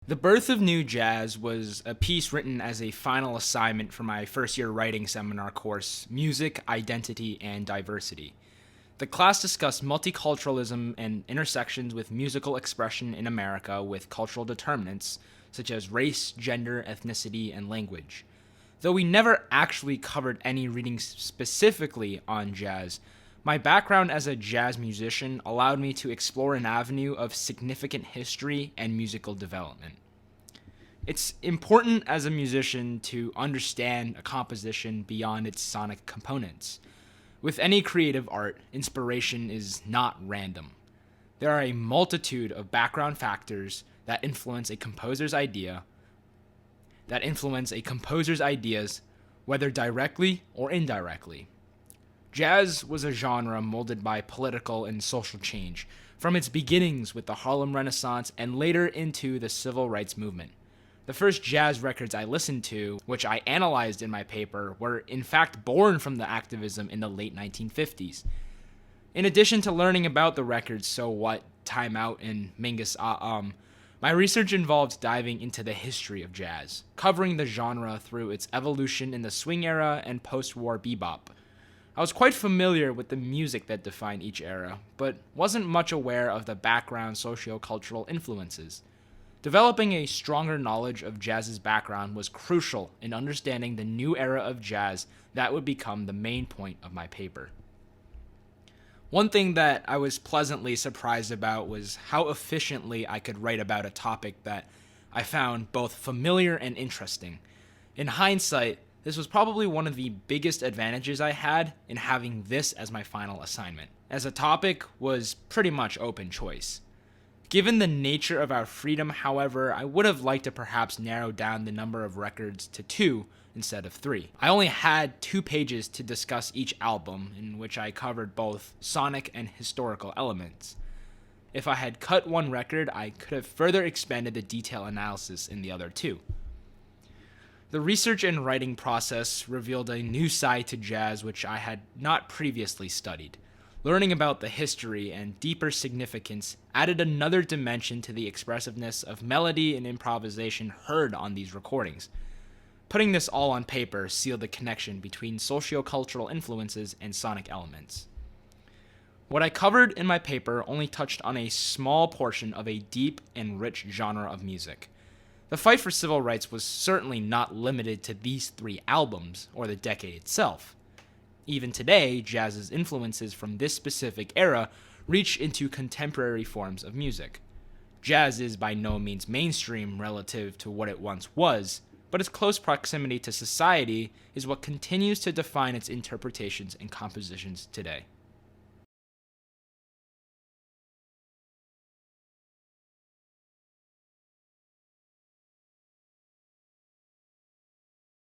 The Birth of New Jazz was a piece written as a final assignment for my first year writing seminar course, Music, Identity, and Diversity. The class discussed multiculturalism and intersections with musical expression in America with cultural determinants such as race, gender, ethnicity, and language. Though we never actually covered any readings specifically on jazz, my background as a jazz musician allowed me to explore an avenue of significant history and musical development. It's important as a musician to understand a composition beyond its sonic components. With any creative art, inspiration is not random. There are a multitude of background factors that influence a composer's ideas, whether directly or indirectly. Jazz was a genre molded by political and social change, from its beginnings with the Harlem Renaissance and later into the Civil Rights Movement. The first jazz records I listened to, which I analyzed in my paper, were in fact born from the activism in the late 1950s. In addition to learning about the records So What, Time Out, and Mingus my research involved diving into the history of jazz, covering the genre through its evolution in the swing era and post-war bebop. I was quite familiar with the music that defined each era, but wasn't much aware of the background socio-cultural influences. Developing a stronger knowledge of jazz's background was crucial in understanding the new era of jazz that would become the main point of my paper. One thing that I was pleasantly surprised about was how efficiently I could write about a topic that I found both familiar and interesting. In hindsight, this was probably one of the biggest advantages I had in having this as my final assignment, as the topic was pretty much open choice. Given the nature of our freedom, however, I would have liked to perhaps narrow down the number of records to 2 instead of 3. I only had 2 pages to discuss each album, in which I covered both sonic and historical elements. If I had cut one record, I could have further expanded the detail analysis in the other 2. The research and writing process revealed a new side to jazz which I had not previously studied. Learning about the history and deeper significance added another dimension to the expressiveness of melody and improvisation heard on these recordings. Putting this all on paper sealed the connection between sociocultural influences and sonic elements. What I covered in my paper only touched on a small portion of a deep and rich genre of music. The fight for civil rights was certainly not limited to these 3 albums or the decade itself. Even today, jazz's influences from this specific era reach into contemporary forms of music. Jazz is by no means mainstream relative to what it once was, but its close proximity to society is what continues to define its interpretations and compositions today.